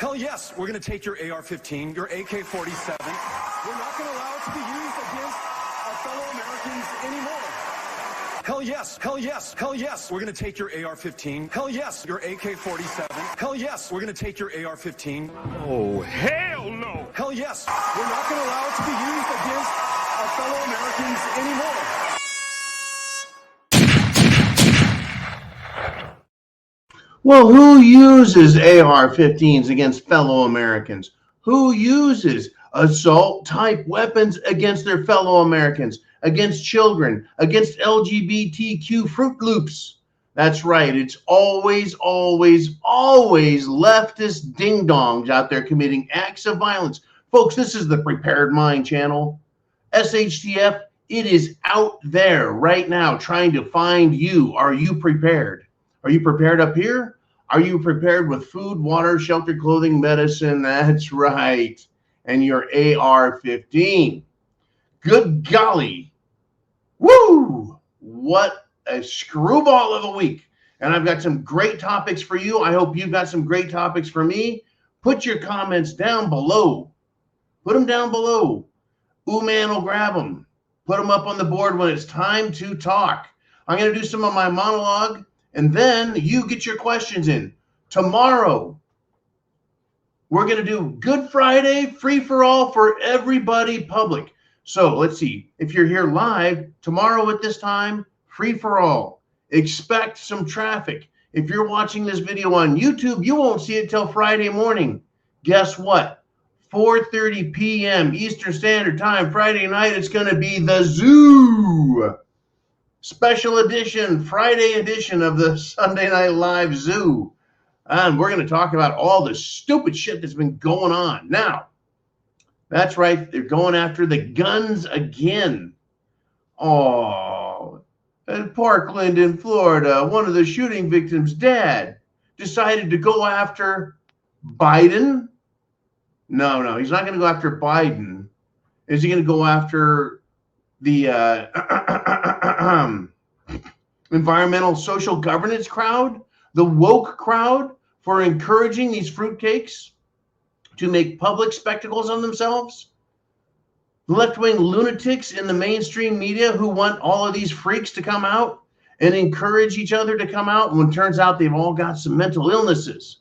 Hell yes, we're going to take your AR-15, your AK-47. We're not going to allow it to be used against our fellow Americans anymore. Hell yes, hell yes, hell yes, we're going to take your AR-15. Hell yes, your AK-47. Hell yes, we're going to take your AR-15. Oh, hell no! Hell yes, we're not going to allow it to be used against our fellow Americans anymore. Well, who uses AR-15s against fellow Americans? Who uses assault-type weapons against their fellow Americans, against children, against LGBTQ Fruit Loops? That's right. It's always, always, always leftist ding-dongs out there committing acts of violence. Folks, this is the Prepared Mind channel. SHTF, it is out there right now trying to find you. Are you prepared? Are you prepared up here? Are you prepared with food, water, shelter, clothing, medicine? That's right. And your AR-15. Good golly. Woo! What a screwball of a week. And I've got some great topics for you. I hope you've got some great topics for me. Put your comments down below. Put them down below. Ooh-man will grab them. Put them up on the board when it's time to talk. I'm going to do some of my monologue. And then you get your questions in. Tomorrow, we're going to do Good Friday, free for all for everybody public. So let's see. If you're here live, tomorrow at this time, free for all. Expect some traffic. If you're watching this video on YouTube, you won't see it till Friday morning. Guess what? 4:30 p.m. Eastern Standard Time, Friday night, it's going to be the Zoo. Special edition, Friday edition of the Sunday Night Live Zoo. And we're going to talk about all the stupid shit that's been going on. Now, that's right. They're going after the guns again. Oh, at Parkland in Florida, one of the shooting victims' dad decided to go after Biden. No, he's not going to go after Biden. Is he going to go after the environmental social governance crowd, the woke crowd, for encouraging these fruitcakes to make public spectacles on themselves? The left-wing lunatics in the mainstream media who want all of these freaks to come out and encourage each other to come out when it turns out they've all got some mental illnesses.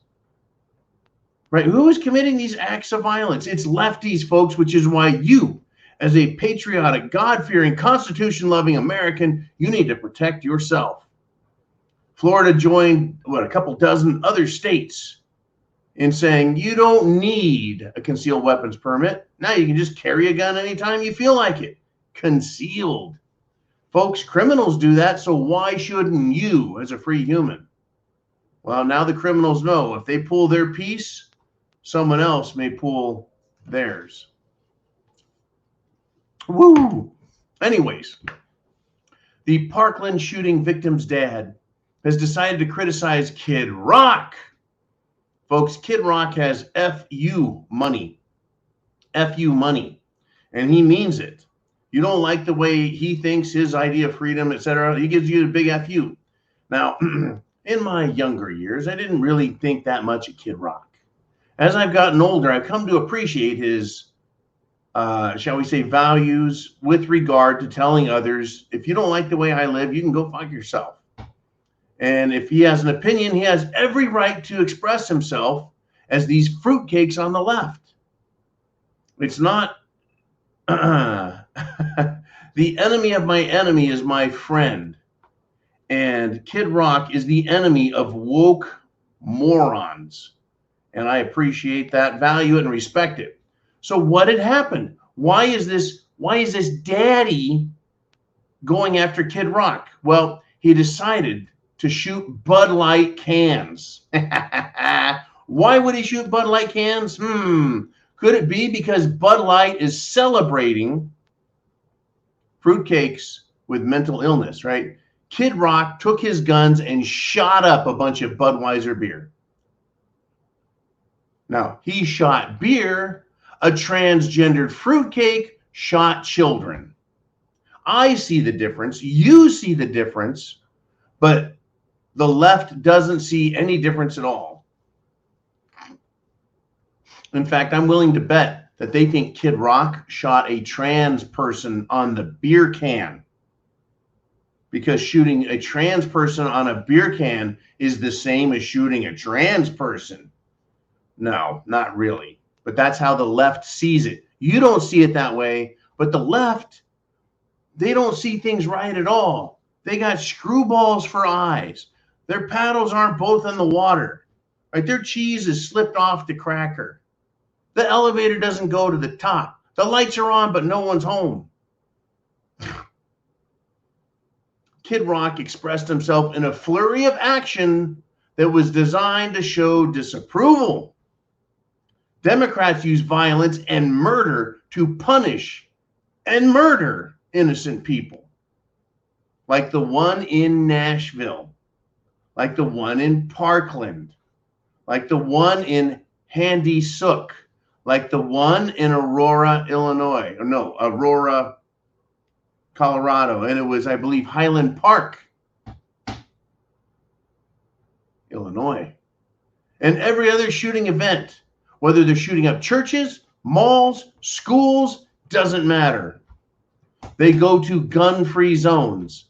Right? Who is committing these acts of violence? It's lefties, folks, which is why you, as a patriotic, God-fearing, Constitution-loving American, you need to protect yourself. Florida joined, a couple dozen other states in saying you don't need a concealed weapons permit. Now you can just carry a gun anytime you feel like it. Concealed. Folks, criminals do that, so why shouldn't you as a free human? Well, now the criminals know if they pull their piece, someone else may pull theirs. Woo! Anyways, the Parkland shooting victim's dad has decided to criticize Kid Rock. Folks, Kid Rock has FU money. FU money. And he means it. You don't like the way he thinks, his idea of freedom, etc., he gives you a big FU. Now, in my younger years, I didn't really think that much of Kid Rock. As I've gotten older, I've come to appreciate his shall we say, values with regard to telling others, if you don't like the way I live, you can go fuck yourself. And if he has an opinion, he has every right to express himself as these fruitcakes on the left. It's not, the enemy of my enemy is my friend. And Kid Rock is the enemy of woke morons. And I appreciate that, value it, and respect it. So what had happened? Why is this daddy going after Kid Rock? Well, he decided to shoot Bud Light cans. Why would he shoot Bud Light cans? Could it be because Bud Light is celebrating fruitcakes with mental illness, right? Kid Rock took his guns and shot up a bunch of Budweiser beer. Now, he shot beer. A transgendered fruitcake shot children. I see the difference. You see the difference, but the left doesn't see any difference at all. In fact, I'm willing to bet that they think Kid Rock shot a trans person on the beer can, because shooting a trans person on a beer can is the same as shooting a trans person. No, not really. But that's how the left sees it. You don't see it that way, but the left, they don't see things right at all. They got screwballs for eyes. Their paddles aren't both in the water. Right? Their cheese is slipped off the cracker. The elevator doesn't go to the top. The lights are on, but no one's home. Kid Rock expressed himself in a flurry of action that was designed to show disapproval. Democrats use violence and murder to punish and murder innocent people, like the one in Nashville, like the one in Parkland, like the one in Handy Sook, like the one in Aurora, Illinois. Or no, Aurora, Colorado. And it was, I believe, Highland Park, Illinois. And every other shooting event, whether they're shooting up churches, malls, schools, doesn't matter. They go to gun-free zones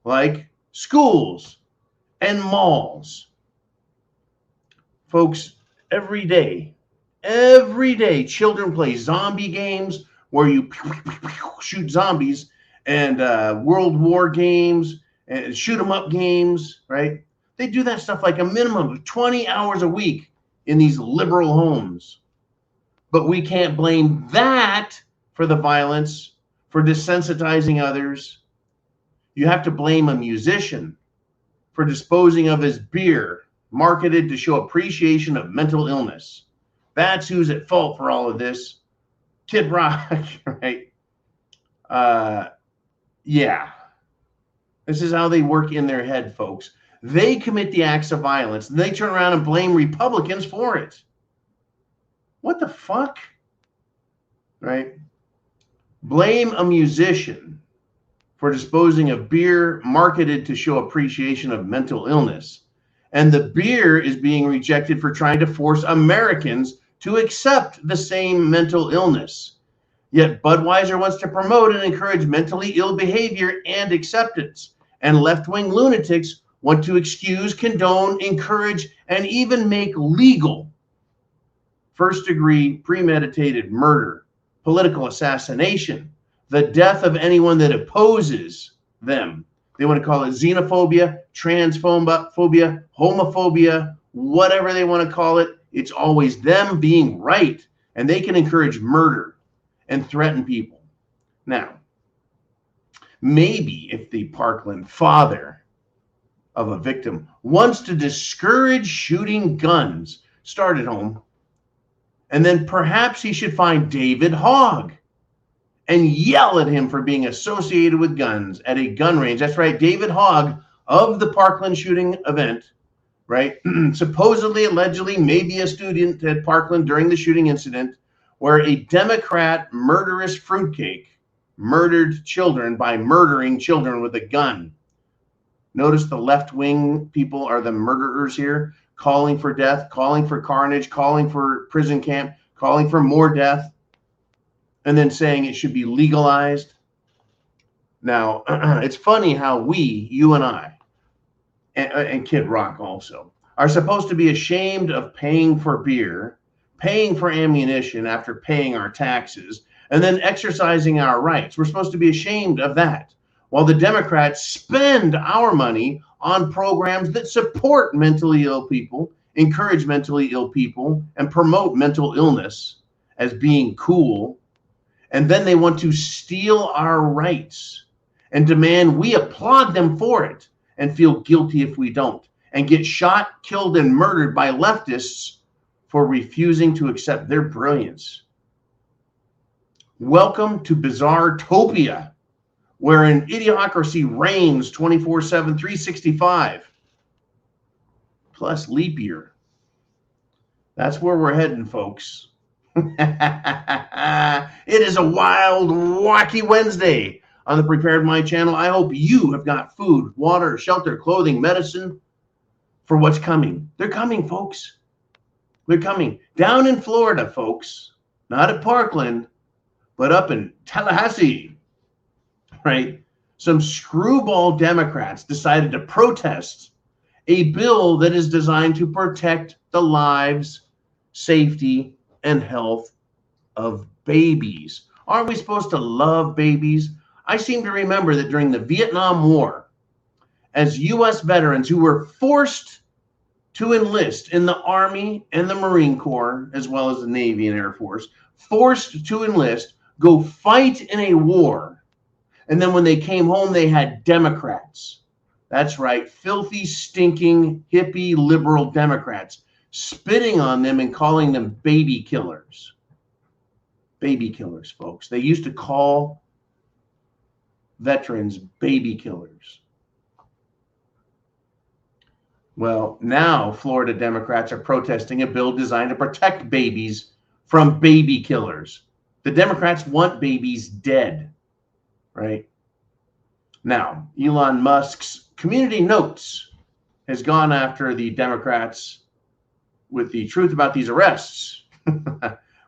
like schools and malls. Folks, every day, children play zombie games where you shoot zombies, and World War games and shoot 'em up games, right? They do that stuff like a minimum of 20 hours a week in these liberal homes. But we can't blame that for the violence, for desensitizing others. You have to blame a musician for disposing of his beer marketed to show appreciation of mental illness. That's who's at fault for all of this. Kid Rock, right? Yeah. This is how they work in their head, folks. They commit the acts of violence, and they turn around and blame Republicans for it. What the fuck? Right? Blame a musician for disposing of beer marketed to show appreciation of mental illness. And the beer is being rejected for trying to force Americans to accept the same mental illness. Yet Budweiser wants to promote and encourage mentally ill behavior and acceptance. And left-wing lunatics want to excuse, condone, encourage, and even make legal first-degree premeditated murder, political assassination, the death of anyone that opposes them. They want to call it xenophobia, transphobia, homophobia, whatever they want to call it. It's always them being right, and they can encourage murder and threaten people. Now, maybe if the Parkland father of a victim wants to discourage shooting guns, start at home, and then perhaps he should find David Hogg and yell at him for being associated with guns at a gun range. That's right, David Hogg of the Parkland shooting event, right? Supposedly, allegedly, maybe a student at Parkland during the shooting incident, where a Democrat murderous fruitcake murdered children by murdering children with a gun. Notice the left-wing people are the murderers here, calling for death, calling for carnage, calling for prison camp, calling for more death, and then saying it should be legalized. Now, it's funny how we, you and I, and Kid Rock also, are supposed to be ashamed of paying for beer, paying for ammunition after paying our taxes, and then exercising our rights. We're supposed to be ashamed of that, while the Democrats spend our money on programs that support mentally ill people, encourage mentally ill people, and promote mental illness as being cool. And then they want to steal our rights and demand we applaud them for it and feel guilty if we don't, and get shot, killed, and murdered by leftists for refusing to accept their brilliance. Welcome to Bizarre-topia, where an idiocracy reigns 24/7, 365, plus leap year. That's where we're heading, folks. It is a wild, wacky Wednesday on the Prepared Mind channel. I hope you have got food, water, shelter, clothing, medicine for what's coming. They're coming, folks. They're coming down in Florida, folks, not at Parkland, but up in Tallahassee, right? Some screwball Democrats decided to protest a bill that is designed to protect the lives, safety, and health of babies. Aren't we supposed to love babies? I seem to remember that during the Vietnam War, as U.S. veterans who were forced to enlist in the Army and the Marine Corps, as well as the Navy and Air Force, forced to enlist, go fight in a war. And then when they came home, they had Democrats. That's right, filthy, stinking, hippie, liberal Democrats spitting on them and calling them baby killers. Baby killers, folks. They used to call veterans baby killers. Well, now Florida Democrats are protesting a bill designed to protect babies from baby killers. The Democrats want babies dead, right? Now, Elon Musk's Community Notes has gone after the Democrats with the truth about these arrests.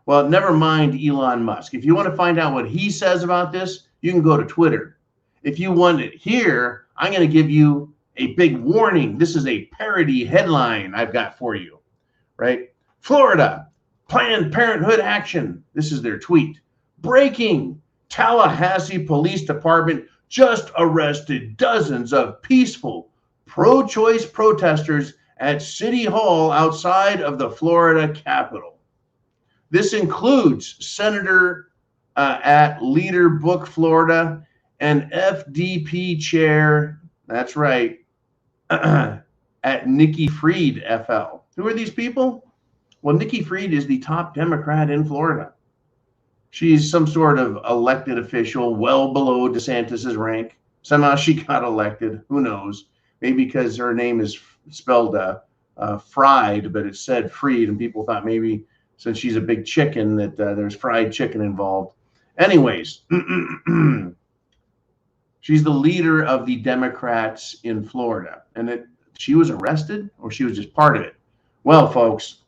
Well, never mind Elon Musk. If you want to find out what he says about this, you can go to Twitter. If you want it here, I'm going to give you a big warning. This is a parody headline I've got for you, right? Florida, Planned Parenthood action. This is their tweet. Breaking, Tallahassee Police Department just arrested dozens of peaceful pro-choice protesters at City Hall outside of the Florida Capitol. This includes Senator at Leader Book, Florida, and FDP chair, that's right, at Nikki Fried, FL. Who are these people? Well, Nikki Fried is the top Democrat in Florida. She's some sort of elected official well below DeSantis's rank. Somehow she got elected. Who knows? Maybe because her name is spelled fried, but it said Fried, and people thought maybe since she's a big chicken that there's fried chicken involved. Anyways, she's the leader of the Democrats in Florida. And she was arrested, or she was just part of it? Well, folks,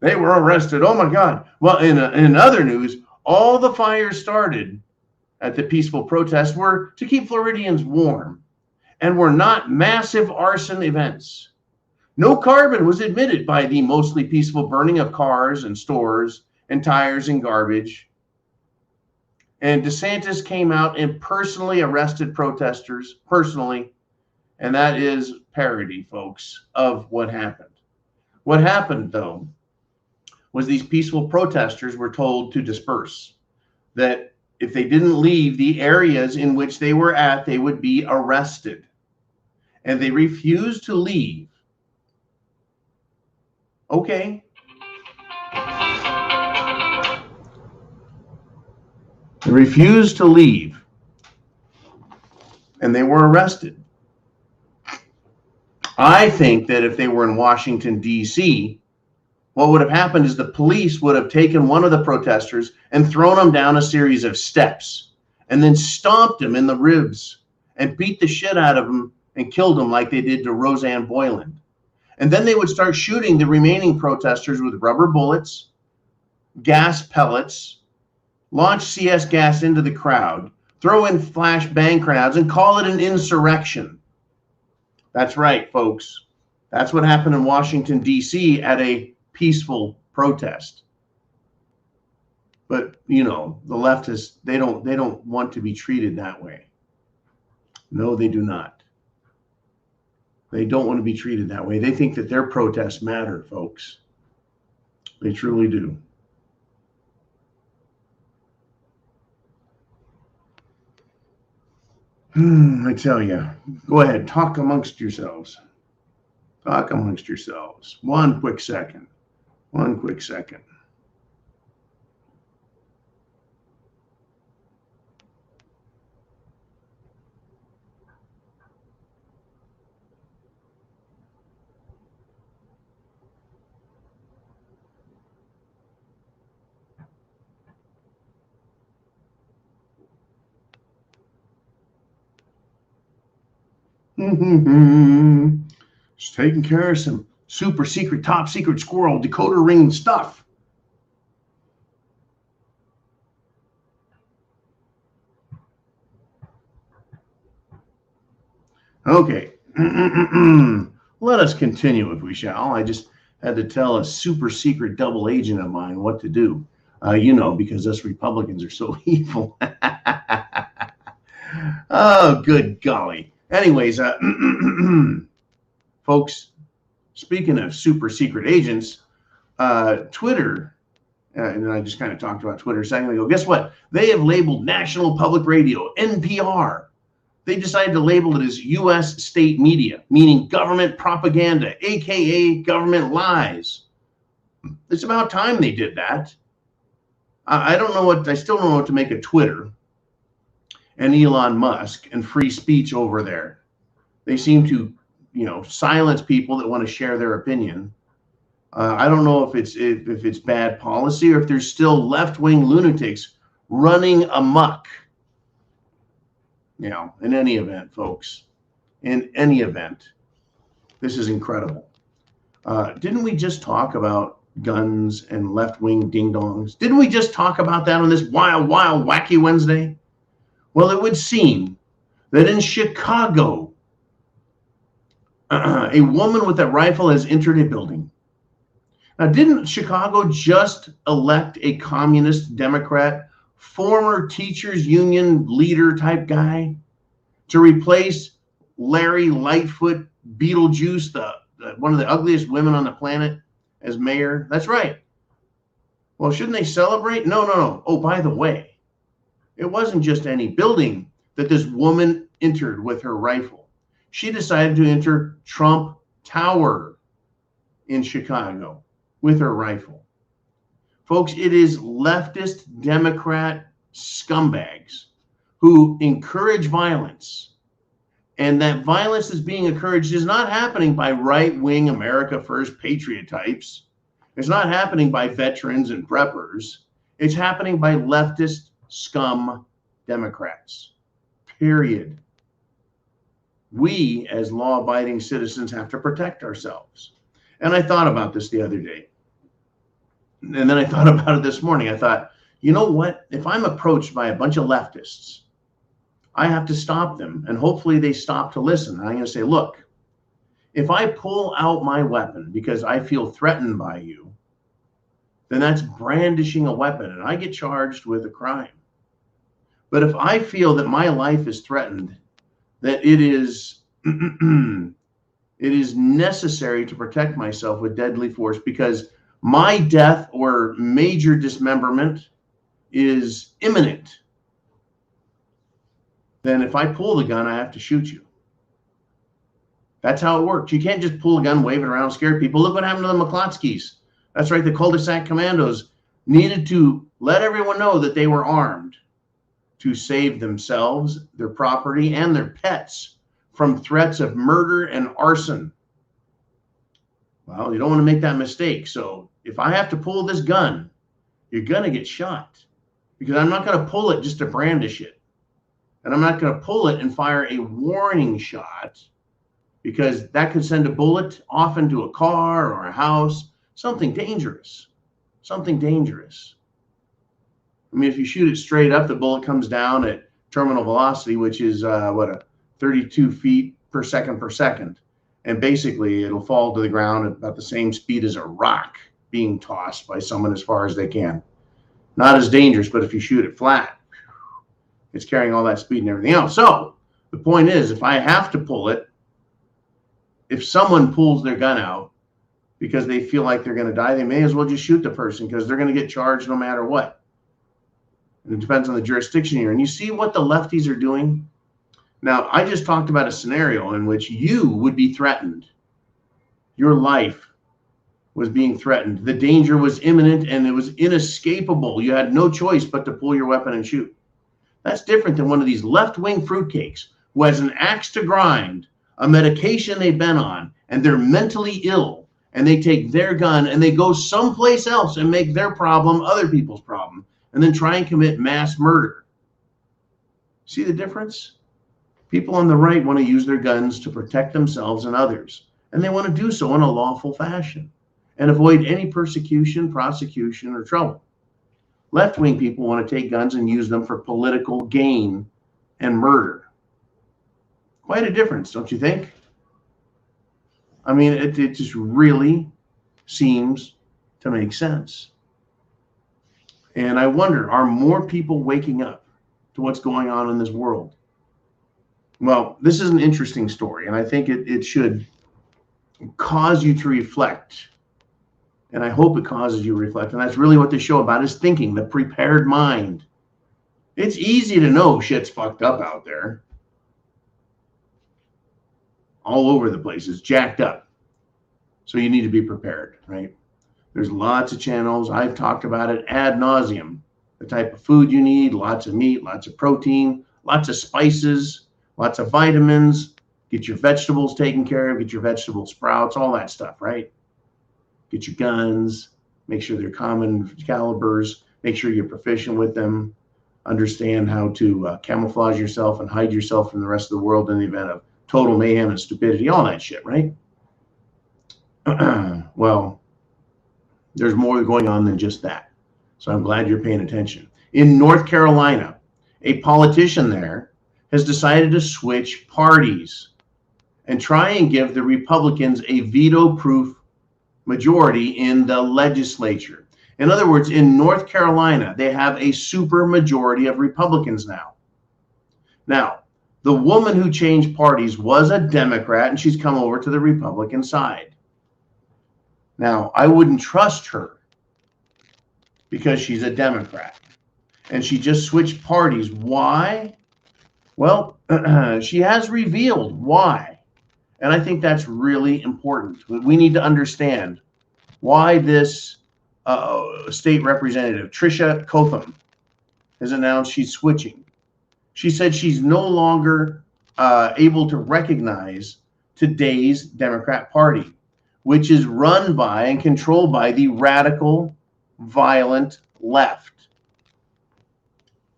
they were arrested. Oh, my God. Well, in other news, all the fires started at the peaceful protests were to keep Floridians warm and were not massive arson events. No carbon was emitted by the mostly peaceful burning of cars and stores and tires and garbage. And DeSantis came out and personally arrested protesters, personally. And that is parody, folks, of what happened. What happened, though, was these peaceful protesters were told to disperse, that if they didn't leave the areas in which they were at, they would be arrested. And they refused to leave. Okay. They refused to leave. And they were arrested. I think that if they were in Washington, D.C., what would have happened is the police would have taken one of the protesters and thrown him down a series of steps and then stomped him in the ribs and beat the shit out of him and killed him like they did to Roseanne Boyland. And then they would start shooting the remaining protesters with rubber bullets, gas pellets, launch CS gas into the crowd, throw in flashbang crowds, and call it an insurrection. That's right, folks. That's what happened in Washington, D.C. at a peaceful protest. But, you know, the leftists, they don't want to be treated that way. No, they do not. They don't want to be treated that way. They think that their protests matter, folks. They truly do. I tell you, go ahead, talk amongst yourselves. Talk amongst yourselves. One quick second. One quick second. Just taking care of some super secret, top secret squirrel decoder ring stuff. Okay. Let us continue if we shall. I just had to tell a super secret double agent of mine what to do. Because us Republicans are so evil. Oh, good golly. Anyways, folks, speaking of super secret agents, Twitter, and I just kind of talked about Twitter a second ago. Guess what? They have labeled National Public Radio, NPR. They decided to label it as U.S. state media, meaning government propaganda, aka government lies. It's about time they did that. I still don't know what to make of Twitter and Elon Musk and free speech over there. They seem to, silence people that want to share their opinion. I don't know if it's bad policy or if there's still left-wing lunatics running amok. In any event, folks, in any event, this is incredible. Didn't we just talk about guns and left-wing ding-dongs? Didn't we just talk about that on this wild, wacky Wednesday? Well, it would seem that in Chicago, a woman with a rifle has entered a building. Now, didn't Chicago just elect a communist Democrat, former teachers union leader type guy to replace Larry Lightfoot Beetlejuice, one of the ugliest women on the planet, as mayor? That's right. Well, shouldn't they celebrate? No. Oh, by the way, it wasn't just any building that this woman entered with her rifle. She decided to enter Trump Tower in Chicago with her rifle. Folks, it is leftist Democrat scumbags who encourage violence. And that violence is being encouraged is not happening by right-wing America First patriot types. It's not happening by veterans and preppers. It's happening by leftist scum Democrats. Period. We, as law-abiding citizens, have to protect ourselves. And I thought about this the other day. And then I thought about it this morning. I thought, you know what? If I'm approached by a bunch of leftists, I have to stop them. And hopefully they stop to listen. I'm going to say, look, if I pull out my weapon because I feel threatened by you, then that's brandishing a weapon and I get charged with a crime. But if I feel that my life is threatened, that it is necessary to protect myself with deadly force because my death or major dismemberment is imminent, then if I pull the gun, I have to shoot you. That's how it works. You can't just pull a gun, wave it around, scare people. Look what happened to the McClotskys. That's right. The cul-de-sac commandos needed to let everyone know that they were armed to save themselves, their property, and their pets from threats of murder and arson. Well, you don't want to make that mistake. So if I have to pull this gun, you're going to get shot because I'm not going to pull it just to brandish it. And I'm not going to pull it and fire a warning shot because that could send a bullet off into a car or a house, something dangerous, something dangerous. I mean, if you shoot it straight up, the bullet comes down at terminal velocity, which is 32 feet per second. And basically, it'll fall to the ground at about the same speed as a rock being tossed by someone as far as they can. Not as dangerous, but if you shoot it flat, it's carrying all that speed and everything else. So the point is, if I have to pull it, if someone pulls their gun out because they feel like they're going to die, they may as well just shoot the person because they're going to get charged no matter what. And it depends on the jurisdiction here. And you see what the lefties are doing? Now, I just talked about a scenario in which you would be threatened. Your life was being threatened. The danger was imminent and it was inescapable. You had no choice but to pull your weapon and shoot. That's different than one of these left-wing fruitcakes who has an axe to grind, a medication they've been on, and they're mentally ill, and they take their gun and they go someplace else and make their problem other people's problem, and then try and commit mass murder. See the difference? People on the right want to use their guns to protect themselves and others. and they want to do so in a lawful fashion and avoid any persecution, prosecution, or trouble. Left-wing people want to take guns and use them for political gain and murder. Quite a difference, don't you think? I mean, it just really seems to make sense. And I wonder, are more people waking up to what's going on in this world? Well, this is an interesting story, and I think it should cause you to reflect. And I hope it causes you to reflect. And that's really what this show about is thinking, the prepared mind. It's easy to know shit's fucked up out there. All over the place. It's jacked up. So you need to be prepared, right? There's lots of channels. I've talked about it ad nauseum. The type of food you need, lots of meat, lots of protein, lots of spices, lots of vitamins. Get your vegetables taken care of, get your vegetable sprouts, all that stuff, right? Get your guns, make sure they're common calibers, make sure you're proficient with them, understand how to camouflage yourself and hide yourself from the rest of the world in the event of total mayhem and stupidity, all that shit, right? Well, there's more going on than just that. So I'm glad you're paying attention. In North Carolina, a politician there has decided to switch parties and try and give the Republicans a veto-proof majority in the legislature. In other words, in North Carolina, they have a super majority of Republicans now. Now, the woman who changed parties was a Democrat, and she's come over to the Republican side. Now, I wouldn't trust her because she's a Democrat, and she just switched parties. Why? Well, she has revealed why. And I think that's really important. We need to understand why this state representative, Tricia Cotham, has announced she's switching. She said she's no longer able to recognize today's Democrat Party, which is run by and controlled by the radical, violent left.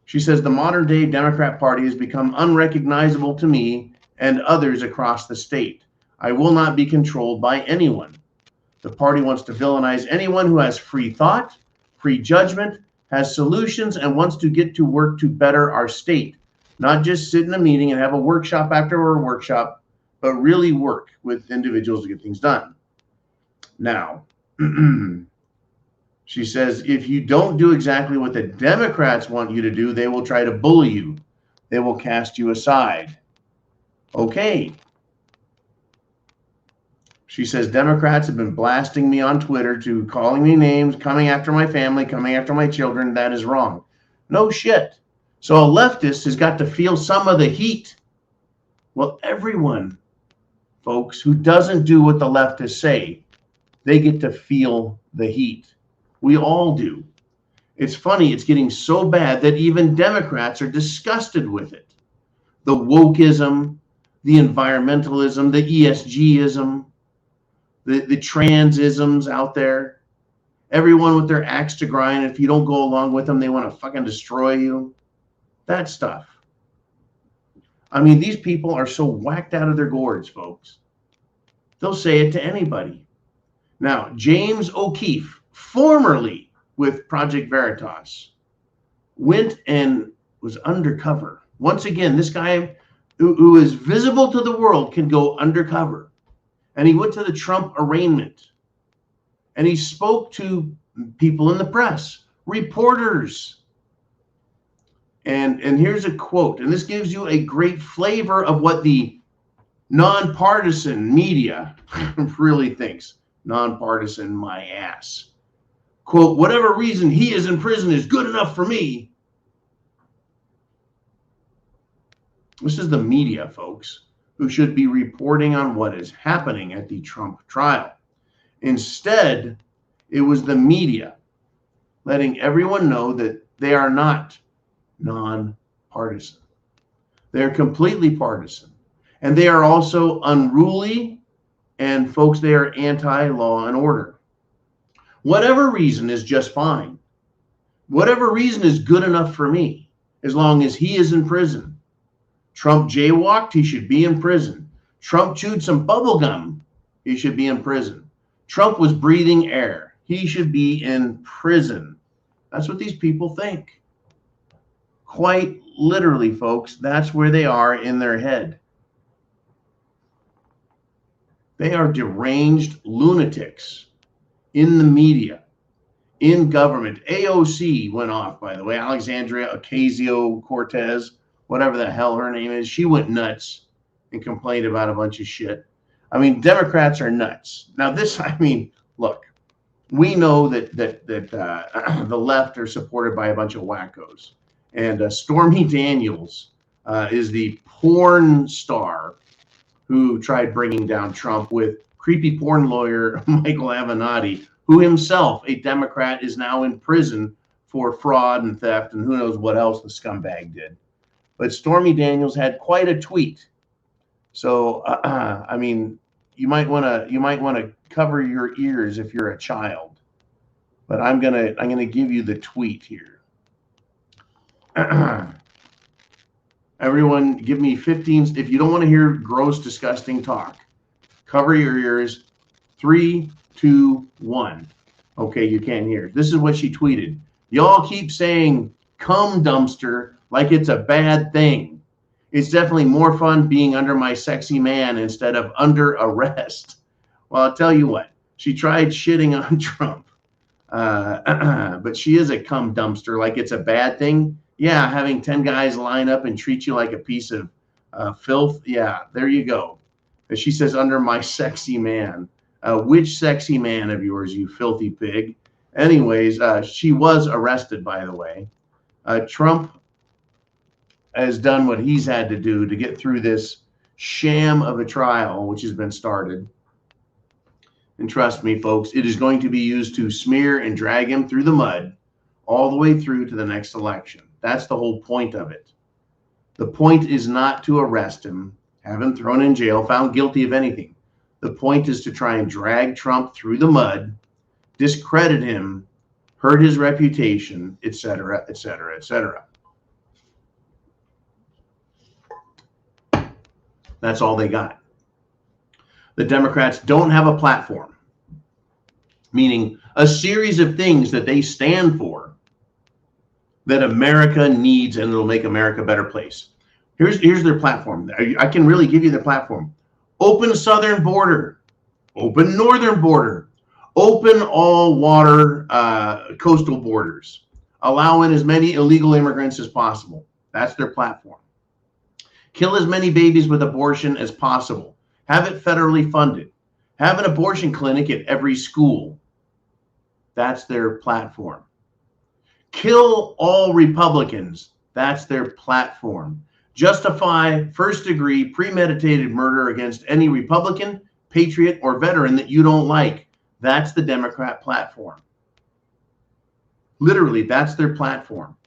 She says the modern day Democrat Party has become unrecognizable to me and others across the state. I will not be controlled by anyone. The party wants to villainize anyone who has free thought, free judgment, has solutions, and wants to get to work to better our state. Not just sit in a meeting and have a workshop after a workshop, but really work with individuals to get things done. Now, she says, if you don't do exactly what the Democrats want you to do, they will try to bully you. They will cast you aside. Okay. She says, Democrats have been blasting me on Twitter to calling me names, coming after my family, coming after my children. That is wrong. No shit. So a leftist has got to feel some of the heat. Well, everyone, folks, who doesn't do what the leftists say, they get to feel the heat. We all do. It's funny, it's getting so bad that even Democrats are disgusted with it. The wokeism, the environmentalism, the ESGism, the transisms out there, everyone with their axe to grind. If you don't go along with them, they want to fucking destroy you. That stuff. I mean, these people are so whacked out of their gourds, folks. They'll say it to anybody. Now, James O'Keefe, formerly with Project Veritas, went and was undercover. Once again, this guy who is visible to the world can go undercover. And he went to the Trump arraignment. And he spoke to people in the press, reporters. And here's a quote, and this gives you a great flavor of what the nonpartisan media really thinks. Nonpartisan, my ass. Quote, whatever reason he is in prison is good enough for me. This is the media, folks, who should be reporting on what is happening at the Trump trial. Instead, it was the media letting everyone know that they are not nonpartisan. They're completely partisan. And they are also unruly, and folks, they are anti-law and order. Whatever reason is just fine. Whatever reason is good enough for me, as long as he is in prison. Trump jaywalked, he should be in prison. Trump chewed some bubble gum, He should be in prison. Trump was breathing air. He should be in prison. That's what these people think. Quite literally, folks, that's where they are in their head. They are deranged lunatics in the media, in government. AOC went off, by the way, Alexandria Ocasio-Cortez, whatever the hell her name is. She went nuts and complained about a bunch of shit. I mean, Democrats are nuts. Now this, I mean, look, we know that the left are supported by a bunch of wackos. And Stormy Daniels is the porn star who tried bringing down Trump with creepy porn lawyer Michael Avenatti, who himself, a Democrat, is now in prison for fraud and theft and who knows what else the scumbag did. But Stormy Daniels had quite a tweet. So, I mean, you might want to cover your ears if you're a child. But I'm gonna give you the tweet here. Everyone, give me 15. If you don't want to hear gross, disgusting talk, cover your ears. 3, 2, 1. Okay, you can't hear. This is what she tweeted. Y'all keep saying "cum dumpster" like it's a bad thing. It's definitely more fun being under my sexy man instead of under arrest. Well, I'll tell you what. She tried shitting on Trump, but she is a cum dumpster like it's a bad thing. Yeah, having 10 guys line up and treat you like a piece of filth. Yeah, there you go. But she says, under my sexy man. Which sexy man of yours, you filthy pig? Anyways, she was arrested, by the way. Trump has done what he's had to do to get through this sham of a trial, which has been started. And trust me, folks, it is going to be used to smear and drag him through the mud all the way through to the next election. That's the whole point of it. The point is not to arrest him, have him thrown in jail, found guilty of anything. The point is to try and drag Trump through the mud, discredit him, hurt his reputation, etc., etc., etc. That's all they got. The Democrats don't have a platform, meaning a series of things that they stand for that America needs, and it'll make America a better place. Here's their platform. I can really give you the platform. Open southern border, open northern border, open all water coastal borders, allow in as many illegal immigrants as possible. That's their platform. Kill as many babies with abortion as possible. Have it federally funded. Have an abortion clinic at every school. That's their platform. Kill all Republicans. That's their platform. Justify first-degree premeditated murder against any Republican, patriot, or veteran that you don't like. That's the Democrat platform. Literally, that's their platform.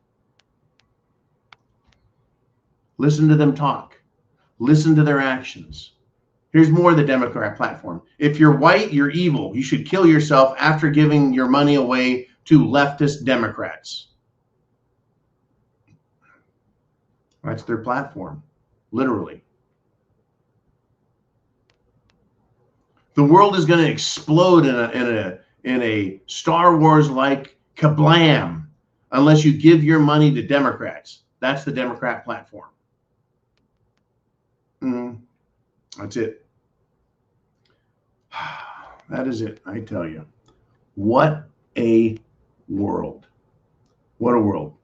Listen to them talk. Listen to their actions. Here's more of the Democrat platform. If you're white, you're evil. You should kill yourself after giving your money away to leftist Democrats. That's their platform, literally. The world is going to explode in a Star Wars-like kablam unless you give your money to Democrats. That's the Democrat platform. That's it. That is it, I tell you. What a world. What a world.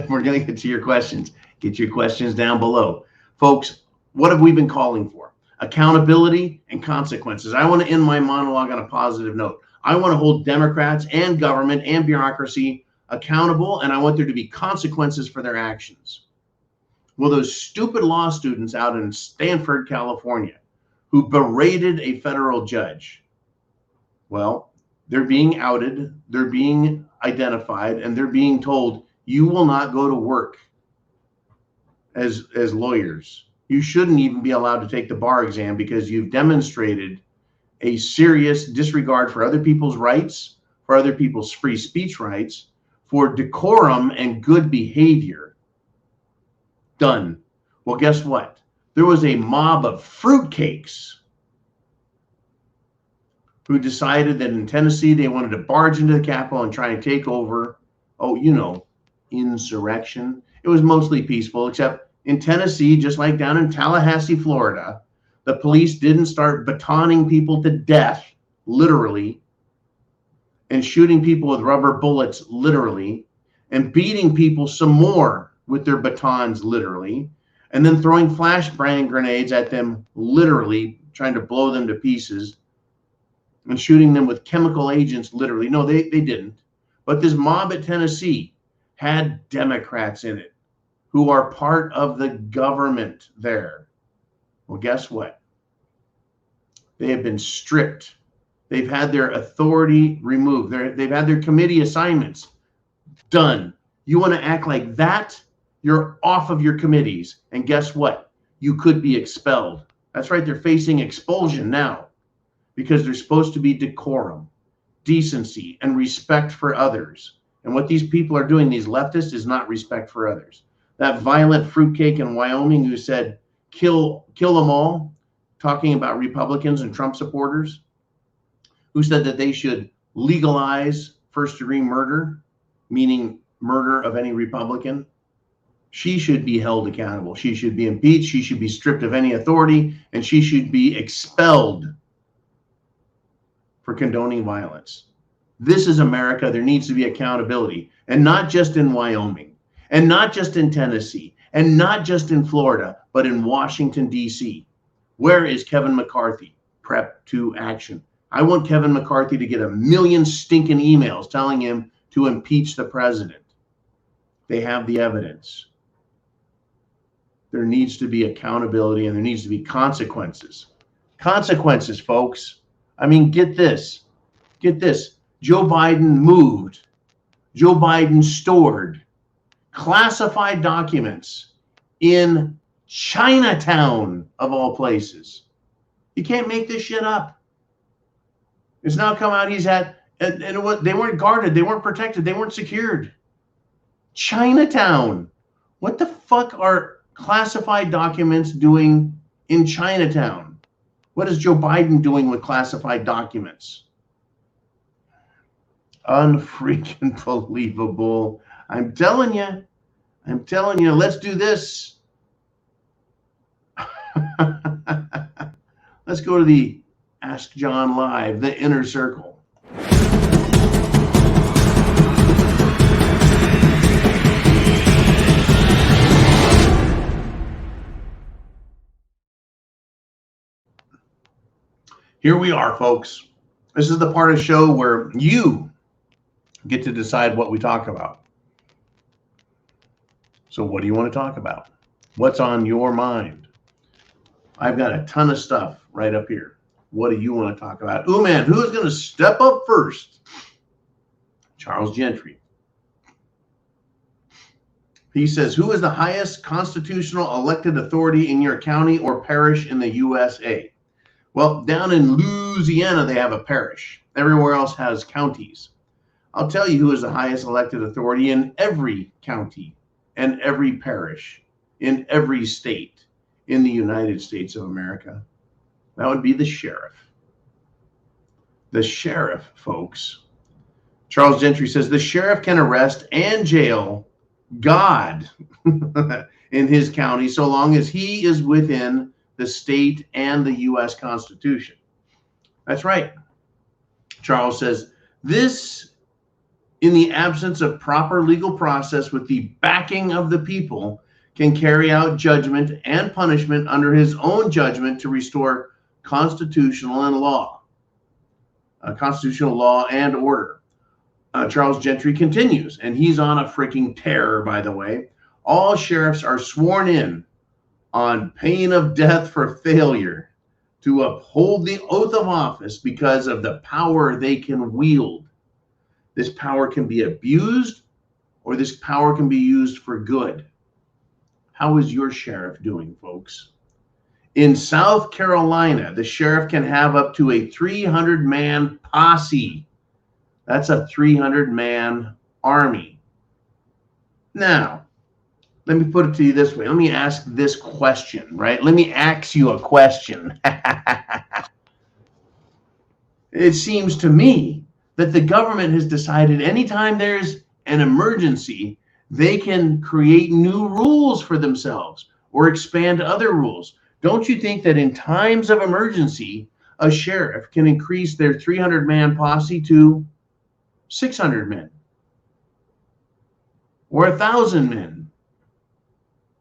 We're going to get to your questions. Get your questions down below. Folks, what have we been calling for? Accountability and consequences. I want to end my monologue on a positive note. I want to hold Democrats and government and bureaucracy accountable, and I want there to be consequences for their actions. Well, those stupid law students out in Stanford, California, who berated a federal judge, well, they're being outed, they're being identified, and they're being told, you will not go to work as lawyers. You shouldn't even be allowed to take the bar exam because you've demonstrated a serious disregard for other people's rights, for other people's free speech rights, for decorum and good behavior. Done. Well, guess what? There was a mob of fruitcakes who decided that in Tennessee they wanted to barge into the Capitol and try and take over. Oh, you know, insurrection. It was mostly peaceful, except in Tennessee, just like down in Tallahassee, Florida, the police didn't start batoning people to death, literally, and shooting people with rubber bullets, literally, and beating people some more with their batons, literally, and then throwing flashbang grenades at them, literally, trying to blow them to pieces, and shooting them with chemical agents, literally. No, they didn't. But this mob at Tennessee had Democrats in it who are part of the government there. Well, guess what? They have been stripped. They've had their authority removed. They've had their committee assignments done. You want to act like that? You're off of your committees. And guess what? You could be expelled. That's right. They're facing expulsion now because there's supposed to be decorum, decency, and respect for others. And what these people are doing, these leftists, is not respect for others. That violent fruitcake in Wyoming who said, kill them all, talking about Republicans and Trump supporters, who said that they should legalize first-degree murder, meaning murder of any Republican. She should be held accountable. She should be impeached. She should be stripped of any authority, and she should be expelled for condoning violence. This is America. There needs to be accountability, and not just in Wyoming, and not just in Tennessee, and not just in Florida, but in Washington, D.C. Where is Kevin McCarthy? Prep to action. I want Kevin McCarthy to get 1 million stinking emails telling him to impeach the president. They have the evidence. There needs to be accountability and there needs to be consequences. Consequences, folks. I mean, get this. Get this. Joe Biden stored classified documents in Chinatown, of all places. You can't make this shit up. It's now come out he's at, and they weren't guarded, they weren't protected, they weren't secured. Chinatown. What the fuck are classified documents doing in Chinatown? What is Joe Biden doing with classified documents? Unfreaking believable. I'm telling you, let's do this. Let's go to the Ask John Live, the inner circle. Here we are, folks. This is the part of the show where you get to decide what we talk about. So what do you want to talk about? What's on your mind? I've got a ton of stuff right up here. What do you want to talk about? Ooh, man, who's going to step up first? Charles Gentry. He says, who is the highest constitutional elected authority in your county or parish in the USA? Well, down in Louisiana, they have a parish. Everywhere else has counties. I'll tell you who is the highest elected authority in every county and every parish in every state in the United States of America. That would be the sheriff. The sheriff, folks. Charles Gentry says the sheriff can arrest and jail God in his county so long as he is within the state and the U.S. Constitution. That's right. Charles says this, in the absence of proper legal process with the backing of the people, can carry out judgment and punishment under his own judgment to restore constitutional law and order. Charles Gentry continues, and he's on a freaking tear, by the way. All sheriffs are sworn in on pain of death for failure to uphold the oath of office because of the power they can wield. This power can be abused, or this power can be used for good. How is your sheriff doing, folks? In South Carolina, the sheriff can have up to a 300-man posse. That's a 300-man army. Now, let me put it to you this way. Let me ask this question, right? Let me ask you a question. It seems to me that the government has decided anytime there's an emergency, they can create new rules for themselves or expand other rules. Don't you think that in times of emergency, a sheriff can increase their 300-man posse to 600 men or 1,000 men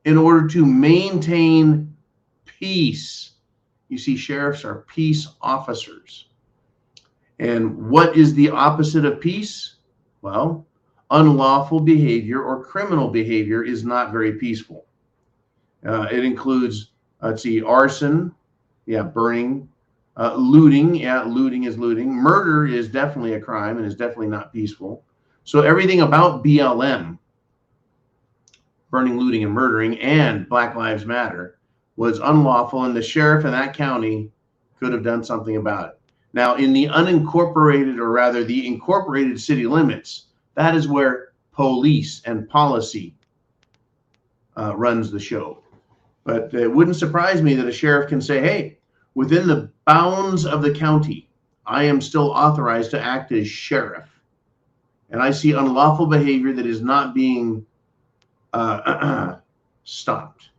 in order to maintain peace? You see, sheriffs are peace officers. And what is the opposite of peace? Well, unlawful behavior or criminal behavior is not very peaceful. It includes, let's see, arson, burning, looting, looting is looting. Murder is definitely a crime and is definitely not peaceful. So everything about BLM, burning, looting, and murdering, and Black Lives Matter was unlawful, and the sheriff in that county could have done something about it. Now, in the unincorporated, or rather the incorporated city limits, that is where police and policy runs the show. But it wouldn't surprise me that a sheriff can say, hey, within the bounds of the county, I am still authorized to act as sheriff. And I see unlawful behavior that is not being stopped,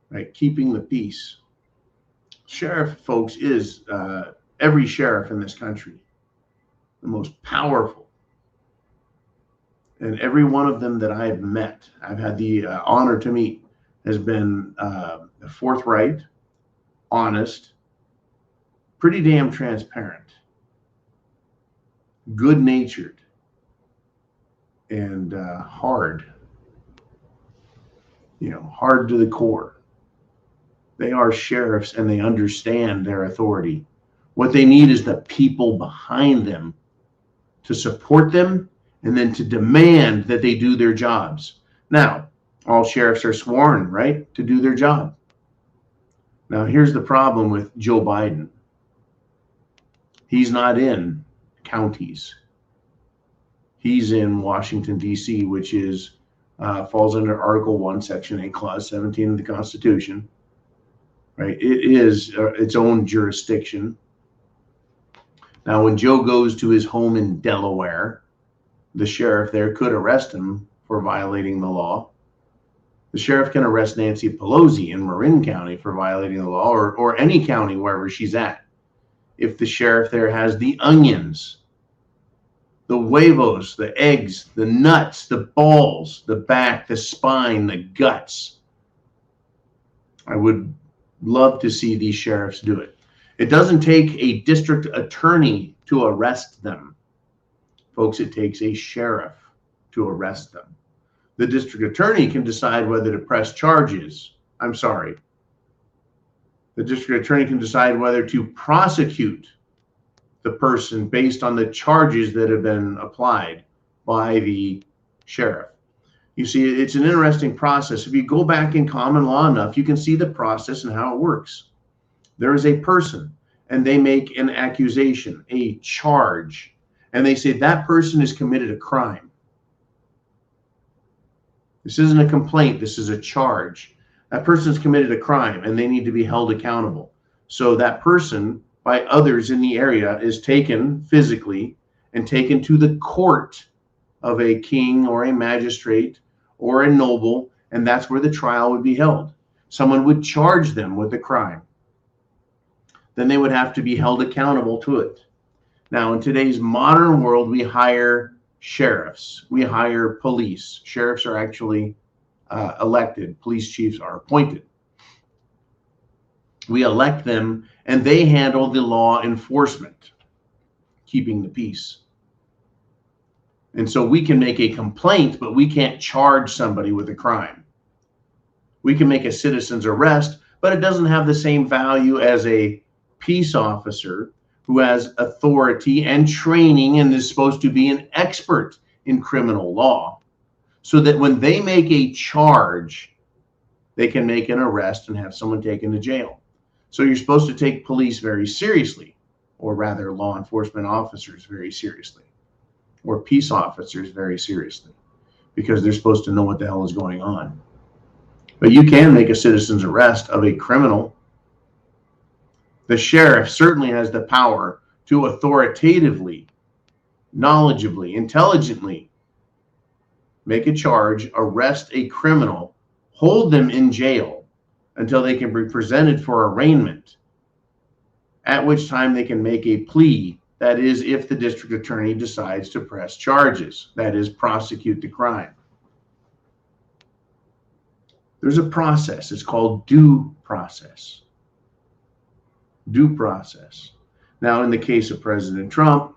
right? Keeping the peace. Sheriff, folks, is every sheriff in this country, the most powerful. And every one of them that I have met, I've had the honor to meet, has been forthright, honest, pretty damn transparent, good-natured, and hard. Hard to the core. They are sheriffs and they understand their authority. What they need is the people behind them to support them and then to demand that they do their jobs. Now, all sheriffs are sworn, right, to do their job. Now, here's the problem with Joe Biden. He's not in counties. He's in Washington, D.C., which is falls under Article 1, Section 8, Clause 17 of the Constitution. Right? It is its own jurisdiction. Now, when Joe goes to his home in Delaware, the sheriff there could arrest him for violating the law. The sheriff can arrest Nancy Pelosi in Marin County for violating the law, or any county wherever she's at. If the sheriff there has the onions, the huevos, the eggs, the nuts, the balls, the back, the spine, the guts. I would love to see these sheriffs do it. It doesn't take a district attorney to arrest them. Folks, it takes a sheriff to arrest them. The district attorney can decide whether to press charges. I'm sorry. The district attorney can decide whether to prosecute the person based on the charges that have been applied by the sheriff. You see, it's an interesting process. If you go back in common law enough, you can see the process and how it works. There is a person, and they make an accusation, a charge, and they say that person has committed a crime. This isn't a complaint, this is a charge. That person's committed a crime, and they need to be held accountable. So that person, by others in the area, is taken physically and taken to the court of a king or a magistrate or a noble, and that's where the trial would be held. Someone would charge them with a crime. Then they would have to be held accountable to it. Now, in today's modern world, we hire sheriffs. We hire police. Sheriffs are actually elected. Police chiefs are appointed. We elect them, and they handle the law enforcement, keeping the peace. And so we can make a complaint, but we can't charge somebody with a crime. We can make a citizen's arrest, but it doesn't have the same value as a peace officer who has authority and training and is supposed to be an expert in criminal law, so that when they make a charge, they can make an arrest and have someone taken to jail. So you're supposed to take police very seriously, or rather law enforcement officers very seriously, or peace officers very seriously, because they're supposed to know what the hell is going on. But you can make a citizen's arrest of a criminal. The sheriff certainly has the power to authoritatively, knowledgeably, intelligently make a charge, arrest a criminal, hold them in jail until they can be presented for arraignment, at which time they can make a plea. That is, if the district attorney decides to press charges, that is, prosecute the crime. There's a process. It's called due process. Due process. Now, in the case of President Trump,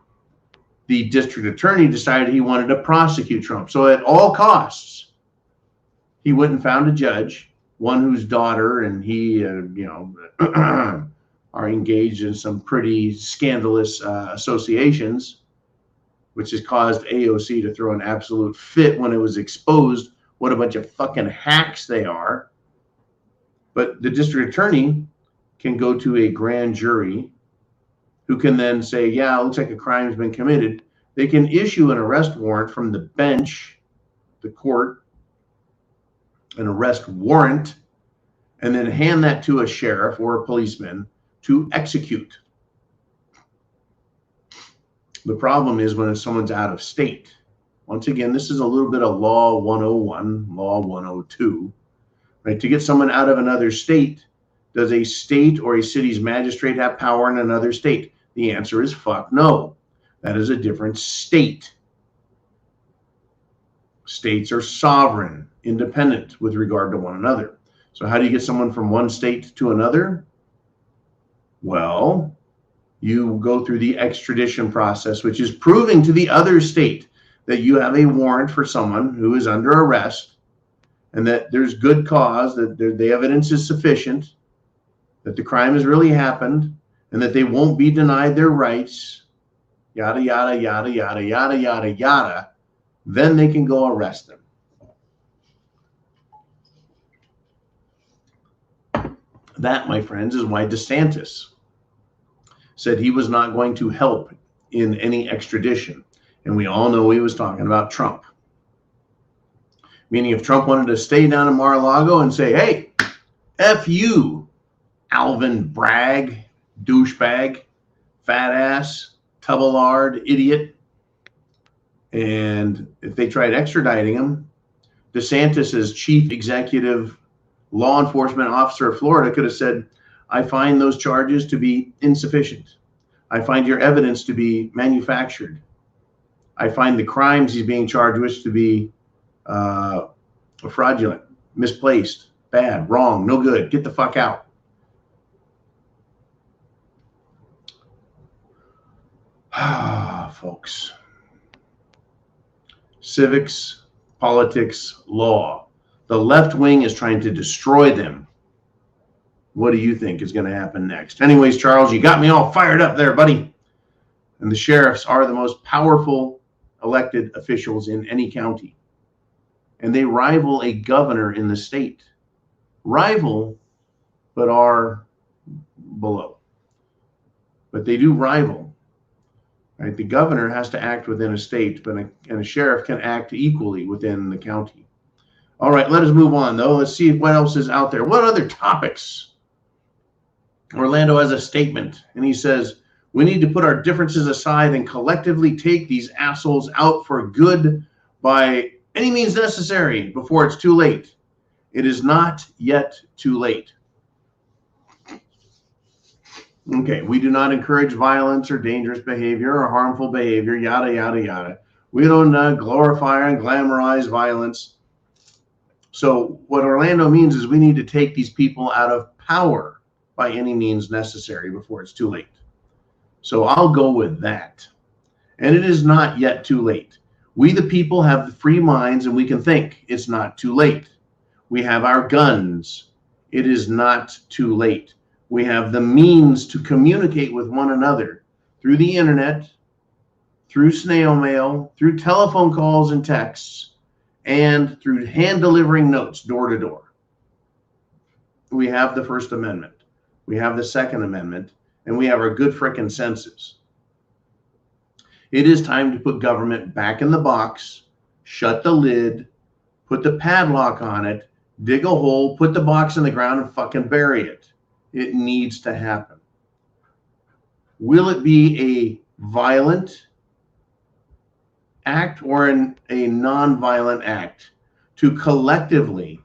the district attorney decided he wanted to prosecute Trump. So at all costs, he went and found a judge, one whose daughter and he, are engaged in some pretty scandalous associations, which has caused AOC to throw an absolute fit when it was exposed what a bunch of fucking hacks they are. But the district attorney can go to a grand jury who can then say, yeah, it looks like a crime has been committed. They can issue an arrest warrant from the bench, the court, an arrest warrant, and then hand that to a sheriff or a policeman to execute. The problem is when someone's out of state. Once again, this is a little bit of Law 101, Law 102. Right? To get someone out of another state, does a state or a city's magistrate have power in another state? The answer is fuck no. That is a different state. States are sovereign, independent with regard to one another. So how do you get someone from one state to another? Well, you go through the extradition process, which is proving to the other state that you have a warrant for someone who is under arrest and that there's good cause, that the evidence is sufficient, that the crime has really happened, and that they won't be denied their rights, yada, yada, yada, yada, yada, yada, yada. Then they can go arrest them. That, my friends, is why DeSantis said he was not going to help in any extradition. And we all know he was talking about Trump. Meaning if Trump wanted to stay down in Mar-a-Lago and say, hey, F you, Alvin Bragg, douchebag, fat ass, tubblard, idiot. And if they tried extraditing him, DeSantis, as chief executive law enforcement officer of Florida, could have said, I find those charges to be insufficient. I find your evidence to be manufactured. I find the crimes he's being charged with to be fraudulent, misplaced, bad, wrong, no good. Get the fuck out. Folks. Civics, politics, law. The left wing is trying to destroy them. What do you think is going to happen next? Anyways, Charles, you got me all fired up there, buddy. And the sheriffs are the most powerful elected officials in any county. And they rival a governor in the state. Rival, but are below. But they do rival. Right? The governor has to act within a state, but a sheriff can act equally within the county. All right, let us move on, though. Let's see what else is out there. What other topics? Orlando has a statement, and he says, we need to put our differences aside and collectively take these assholes out for good by any means necessary before it's too late. It is not yet too late. Okay, we do not encourage violence or dangerous behavior or harmful behavior, yada, yada, yada. We don't glorify and glamorize violence. So what Orlando means is we need to take these people out of power by any means necessary before it's too late. So I'll go with that. And it is not yet too late. We, the people, have the free minds and we can think. It's not too late. We have our guns. It is not too late. We have the means to communicate with one another through the internet, through snail mail, through telephone calls and texts, and through hand delivering notes door to door. We have the First Amendment. We have the Second Amendment, and we have our good frickin' senses. It is time to put government back in the box, shut the lid, put the padlock on it, Dig a hole, put the box in the ground, and fucking bury it. It needs to happen. Will it be a violent act or a non-violent act to collectively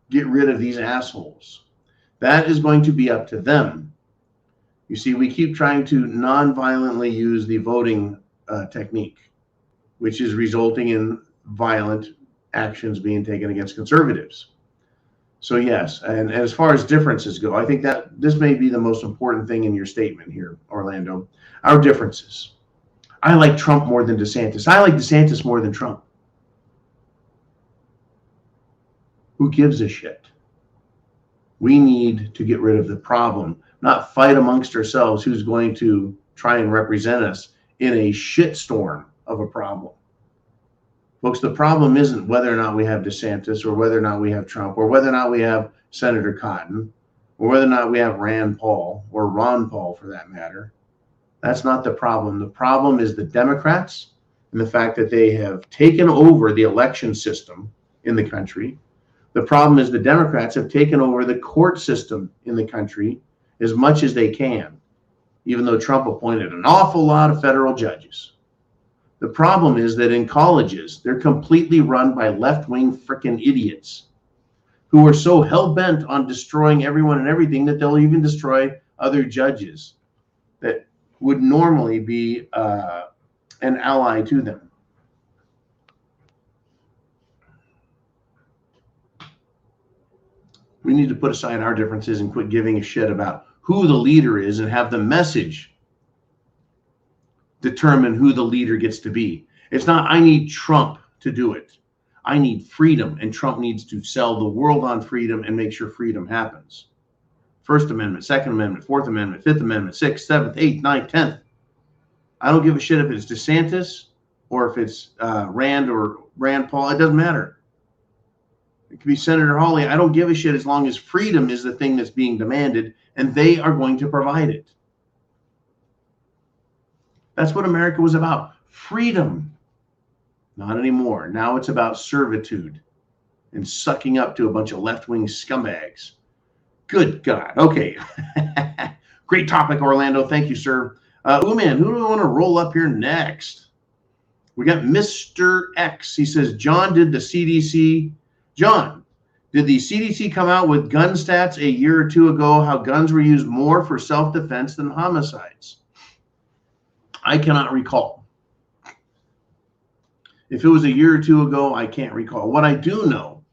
get rid of these assholes? That is going to be up to them. You see, we keep trying to non-violently use the voting technique, which is resulting in violent actions being taken against conservatives. So yes, and as far as differences go, I think that this may be the most important thing in your statement here, Orlando. Our differences. I like Trump more than DeSantis. I like DeSantis more than Trump. Who gives a shit? We need to get rid of the problem, not fight amongst ourselves who's going to try and represent us in a shitstorm of a problem. Folks, the problem isn't whether or not we have DeSantis or whether or not we have Trump or whether or not we have Senator Cotton or whether or not we have Rand Paul or Ron Paul for that matter. That's not the problem. The problem is the Democrats and the fact that they have taken over the election system in the country. The problem is the Democrats have taken over the court system in the country as much as they can, even though Trump appointed an awful lot of federal judges. The problem is that in colleges, they're completely run by left-wing frickin' idiots who are so hell-bent on destroying everyone and everything that they'll even destroy other judges that would normally be an ally to them. We need to put aside our differences and quit giving a shit about who the leader is and have the message determine who the leader gets to be. It's not, I need Trump to do it. I need freedom, and Trump needs to sell the world on freedom and make sure freedom happens. First Amendment, Second Amendment, Fourth Amendment, Fifth Amendment, Sixth, Seventh, Eighth, Ninth, 10th. I don't give a shit if it's DeSantis or if it's Rand or Rand Paul. It doesn't matter. It could be Senator Hawley. I don't give a shit as long as freedom is the thing that's being demanded, and they are going to provide it. That's what America was about. Freedom. Not anymore. Now it's about servitude and sucking up to a bunch of left-wing scumbags. Good God. Okay. Great topic, Orlando. Thank you, sir. Man, who do we want to roll up here next? We got Mr. X. He says, John, did the CDC come out with gun stats a year or two ago, how guns were used more for self-defense than homicides? I cannot recall. If it was a year or two ago, I can't recall. What I do know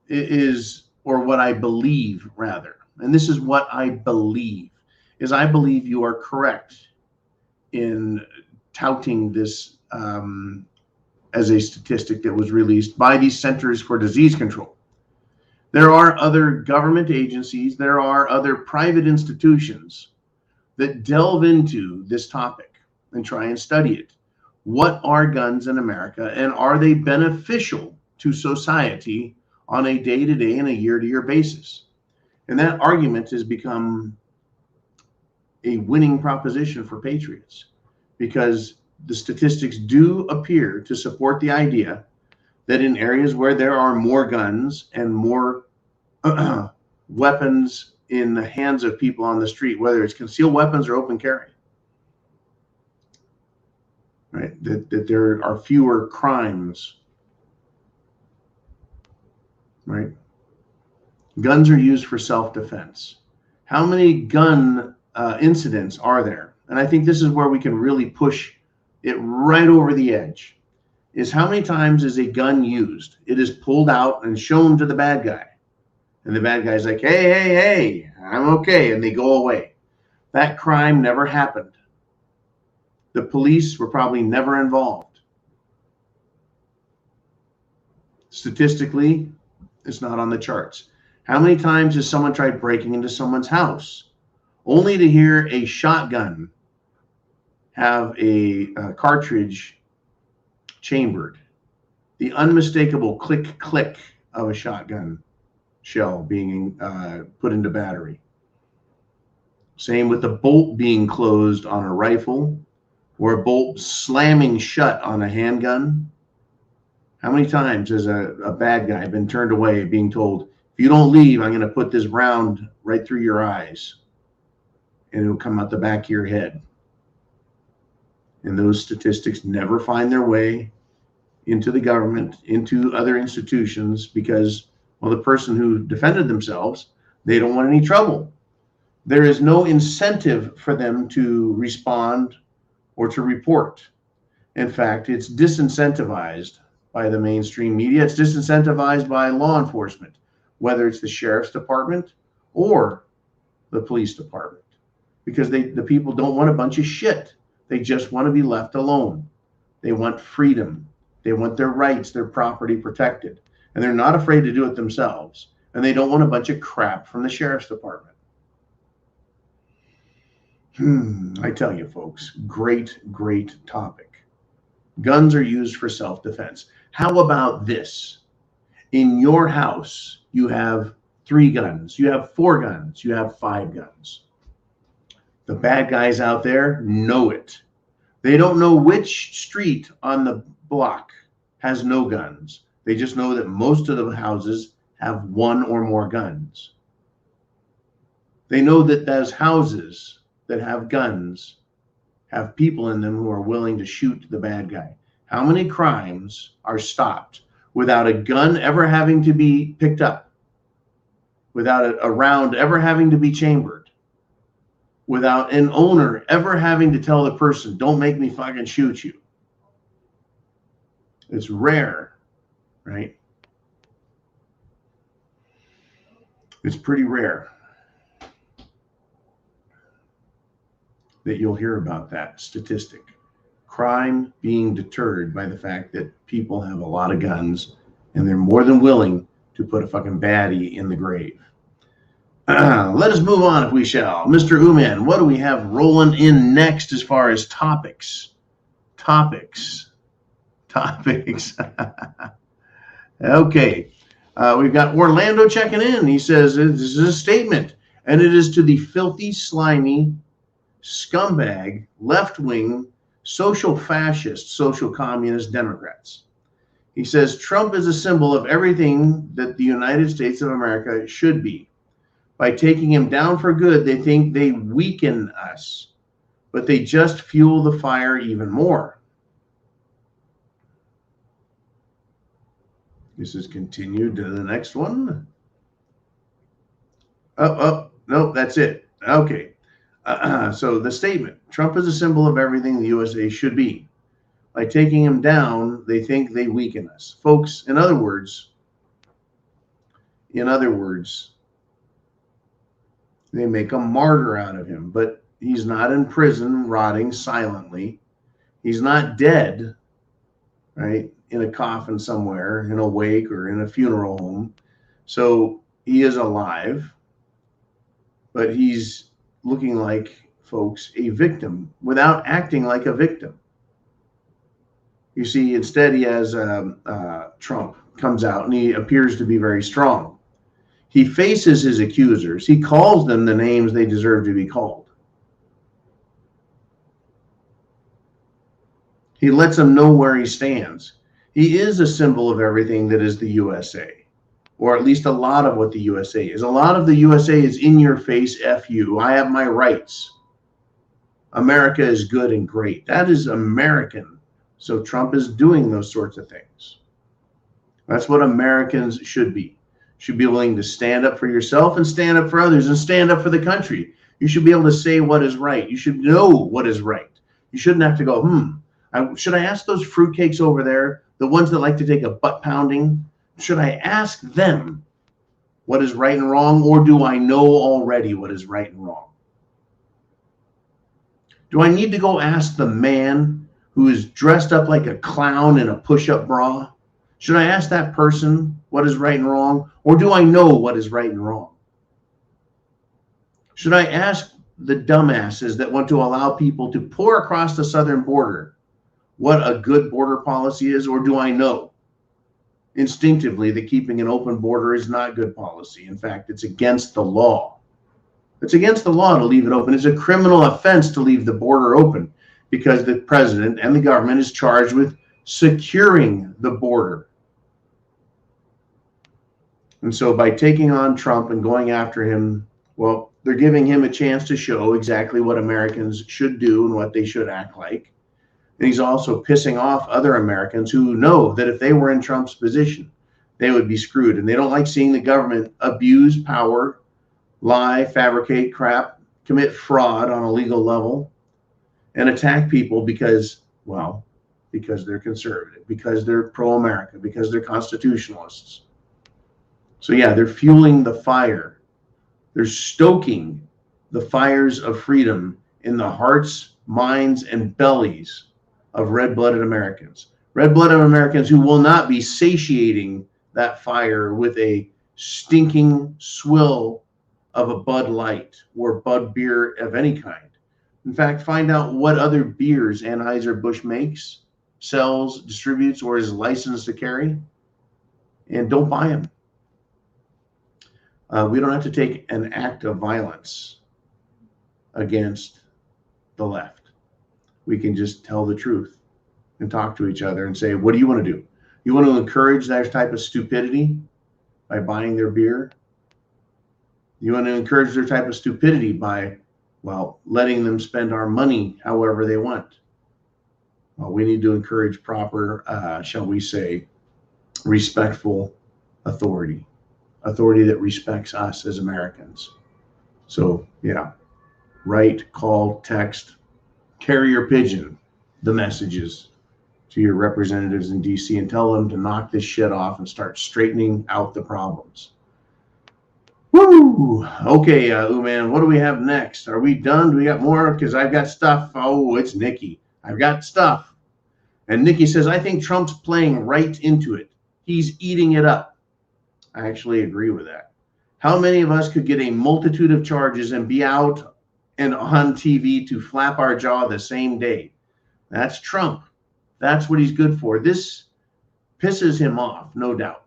is, or what I believe rather, and this is what I believe, is I believe you are correct in touting this as a statistic that was released by the Centers for Disease Control. There are other government agencies, there are other private institutions that delve into this topic and try and study it. What are guns in America, and are they beneficial to society on a day-to-day and a year-to-year basis? And that argument has become a winning proposition for patriots, because the statistics do appear to support the idea that in areas where there are more guns and more weapons in the hands of people on the street, whether it's concealed weapons or open carry, right, that there are fewer crimes, right? Guns are used for self-defense. How many gun incidents are there? And I think this is where we can really push it right over the edge, is how many times is a gun used? It is pulled out and shown to the bad guy. And the bad guy's like, hey, I'm okay. And they go away. That crime never happened. The police were probably never involved. Statistically, it's not on the charts. How many times has someone tried breaking into someone's house only to hear a shotgun have a cartridge chambered? The unmistakable click of a shotgun shell being put into battery. Same with the bolt being closed on a rifle, or a bolt slamming shut on a handgun. How many times has a bad guy been turned away being told, if you don't leave, I'm going to put this round right through your eyes and it'll come out the back of your head. And those statistics never find their way into the government, into other institutions, because, well, the person who defended themselves, they don't want any trouble. There is no incentive for them to respond or to report. In fact, it's disincentivized by the mainstream media. It's disincentivized by law enforcement, whether it's the sheriff's department or the police department, because the people don't want a bunch of shit. They just want to be left alone. They want freedom. They want their rights, their property protected. And they're not afraid to do it themselves. And they don't want a bunch of crap from the sheriff's department. I tell you, folks, great topic. Guns are used for self-defense. How about this? In your house, you have 3 guns, you have 4 guns, you have 5 guns. The bad guys out there know it. They don't know which street on the block has no guns. They just know that most of the houses have 1 or more guns. They know that those houses that have guns have people in them who are willing to shoot the bad guy. How many crimes are stopped without a gun ever having to be picked up, without a round ever having to be chambered, without an owner ever having to tell the person, don't make me fucking shoot you? It's rare, right? It's pretty rare that you'll hear about that statistic. Crime being deterred by the fact that people have a lot of guns and they're more than willing to put a fucking baddie in the grave. Let us move on if we shall. Mr. Uman, what do we have rolling in next as far as topics? Okay. We've got Orlando checking in. He says, this is a statement, and it is to the filthy, slimy, scumbag, left-wing, social fascist, social communist Democrats. He says, Trump is a symbol of everything that the United States of America should be. By taking him down for good, they think they weaken us, but they just fuel the fire even more. This is continued to the next one. No, that's it. Okay. So the statement, Trump is a symbol of everything the USA should be. By taking him down, they think they weaken us. Folks, in other words, they make a martyr out of him, but he's not in prison rotting silently. He's not dead, right, in a coffin somewhere, in a wake or in a funeral home. So he is alive, but he's looking like, folks, a victim without acting like a victim. You see, instead he has Trump comes out and he appears to be very strong. He faces his accusers. He calls them the names they deserve to be called. He lets them know where he stands. He is a symbol of everything that is the USA, or at least a lot of what the USA is. A lot of the USA is in your face, F you. I have my rights. America is good and great. That is American. So Trump is doing those sorts of things. That's what Americans should be. Should be willing to stand up for yourself and stand up for others and stand up for the country. You should be able to say what is right. You should know what is right. You shouldn't have to go, should I ask those fruitcakes over there, the ones that like to take a butt pounding, should I ask them what is right and wrong, or do I know already what is right and wrong? Do I need to go ask the man who is dressed up like a clown in a push-up bra? Should I ask that person what is right and wrong, or do I know what is right and wrong? Should I ask the dumbasses that want to allow people to pour across the southern border what a good border policy is, or do I know instinctively that keeping an open border is not good policy? In fact, it's against the law. It's against the law to leave it open. It's a criminal offense to leave the border open because the president and the government is charged with securing the border And so by taking on Trump and going after him, well, they're giving him a chance to show exactly what Americans should do and what they should act like. And he's also pissing off other Americans who know that if they were in Trump's position, they would be screwed. And they don't like seeing the government abuse power, lie, fabricate crap, commit fraud on a legal level, and attack people because, well, because they're conservative, because they're pro-America, because they're constitutionalists. So yeah, they're fueling the fire. They're stoking the fires of freedom in the hearts, minds, and bellies of red-blooded Americans. Red-blooded Americans who will not be satiating that fire with a stinking swill of a Bud Light or Bud beer of any kind. In fact, find out what other beers Anheuser-Busch makes, sells, distributes, or is licensed to carry, and don't buy them. We don't have to take an act of violence against the left. We can just tell the truth and talk to each other and say, what do you want to do? You want to encourage that type of stupidity by buying their beer? You want to encourage their type of stupidity by, well, letting them spend our money however they want? Well, we need to encourage proper, shall we say, respectful authority that respects us as Americans. So, yeah, write, call, text, carrier pigeon the messages to your representatives in DC and tell them to knock this shit off and start straightening out the problems. Woo! Okay, man, what do we have next? Are we done? Do we got more? Because I've got stuff. Oh, it's Nikki. I've got stuff. And Nikki says, I think Trump's playing right into it. He's eating it up. I actually agree with that. How many of us could get a multitude of charges and be out and on TV to flap our jaw the same day? That's Trump. That's what he's good for. This pisses him off, no doubt.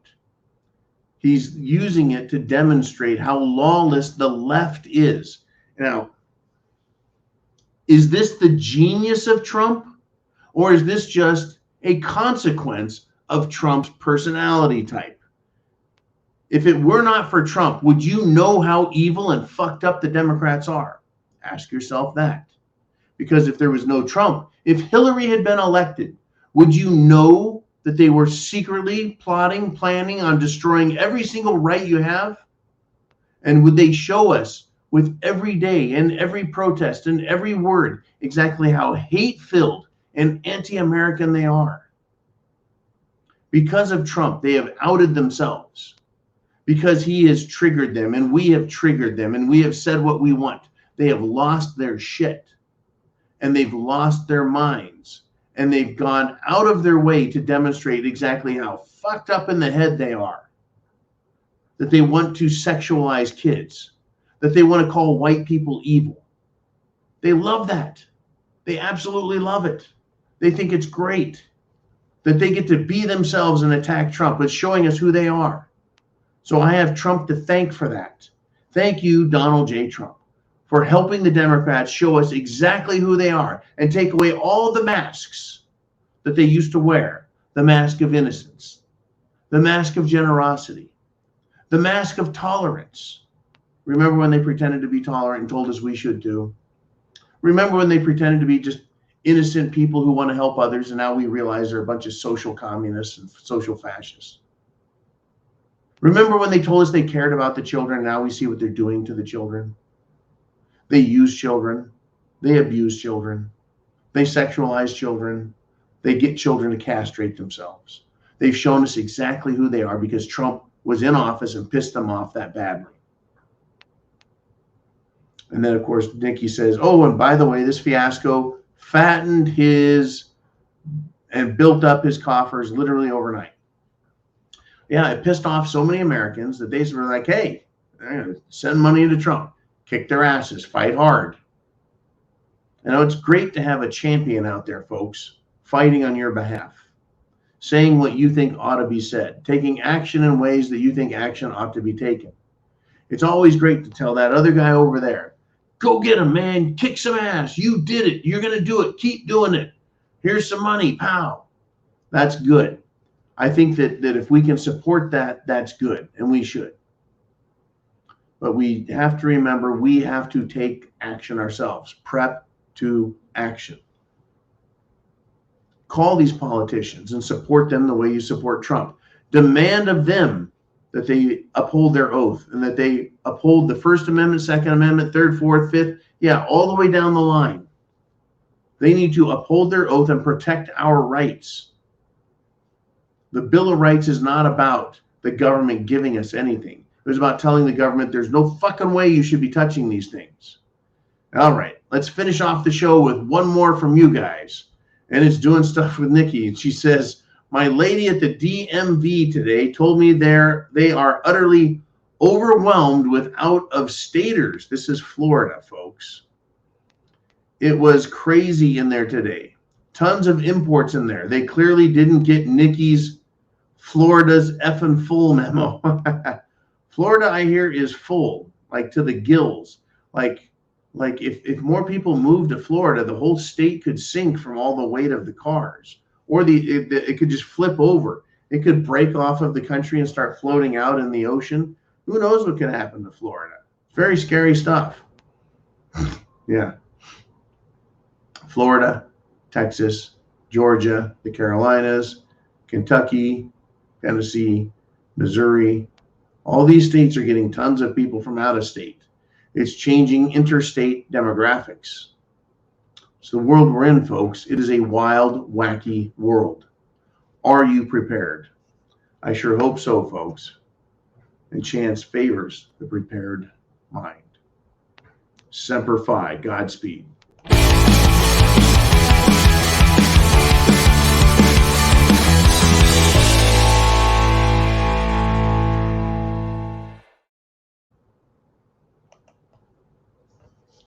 He's using it to demonstrate how lawless the left is. Now, is this the genius of Trump? Or is this just a consequence of Trump's personality type? If it were not for Trump, would you know how evil and fucked up the Democrats are? Ask yourself that. Because if there was no Trump, if Hillary had been elected, would you know that they were secretly plotting, planning on destroying every single right you have? And would they show us with every day and every protest and every word exactly how hate-filled and anti-American they are? Because of Trump, they have outed themselves. Because he has triggered them and we have triggered them and we have said what we want. They have lost their shit and they've lost their minds and they've gone out of their way to demonstrate exactly how fucked up in the head they are. That they want to sexualize kids, that they want to call white people evil. They love that. They absolutely love it. They think it's great that they get to be themselves and attack Trump. It's showing us who they are. So I have Trump to thank for that. Thank you, Donald J. Trump, for helping the Democrats show us exactly who they are and take away all the masks that they used to wear. The mask of innocence, the mask of generosity, the mask of tolerance. Remember when they pretended to be tolerant and told us we should too? Remember when they pretended to be just innocent people who want to help others, and now we realize they're a bunch of social communists and social fascists? Remember when they told us they cared about the children, and now we see what they're doing to the children? They use children. They abuse children. They sexualize children. They get children to castrate themselves. They've shown us exactly who they are because Trump was in office and pissed them off that badly. And then, of course, Nikki says, oh, and by the way, this fiasco fattened his and built up his coffers literally overnight. Yeah, it pissed off so many Americans that they were like, hey, send money to Trump, kick their asses, fight hard. You know, it's great to have a champion out there, folks, fighting on your behalf, saying what you think ought to be said, taking action in ways that you think action ought to be taken. It's always great to tell that other guy over there, go get him, man, kick some ass. You did it. You're going to do it. Keep doing it. Here's some money. Pow. That's good. I think that if we can support that, that's good, and we should. But we have to remember we have to take action ourselves. Prep to action. Call these politicians and support them the way you support Trump. Demand of them that they uphold their oath and that they uphold the First Amendment, Second Amendment, Third, Fourth, Fifth, all the way down the line. They need to uphold their oath and protect our rights. The Bill of Rights is not about the government giving us anything. It was about telling the government there's no fucking way you should be touching these things. All right, let's finish off the show with one more from you guys. And it's doing stuff with Nikki. And she says, my lady at the DMV today told me they are utterly overwhelmed with out-of-staters. This is Florida, folks. It was crazy in there today. Tons of imports in there. They clearly didn't get Nikki's Florida's effing full memo. Florida, I hear, is full, like to the gills. Like if more people moved to Florida, the whole state could sink from all the weight of the cars. Or it could just flip over. It could break off of the country and start floating out in the ocean. Who knows what could happen to Florida? Very scary stuff. Yeah. Florida, Texas, Georgia, the Carolinas, Kentucky, Tennessee, Missouri. All these states are getting tons of people from out of state. It's changing interstate demographics. It's the world we're in, folks. It is a wild, wacky world. Are you prepared? I sure hope so, folks. And chance favors the prepared mind. Semper Fi. Godspeed.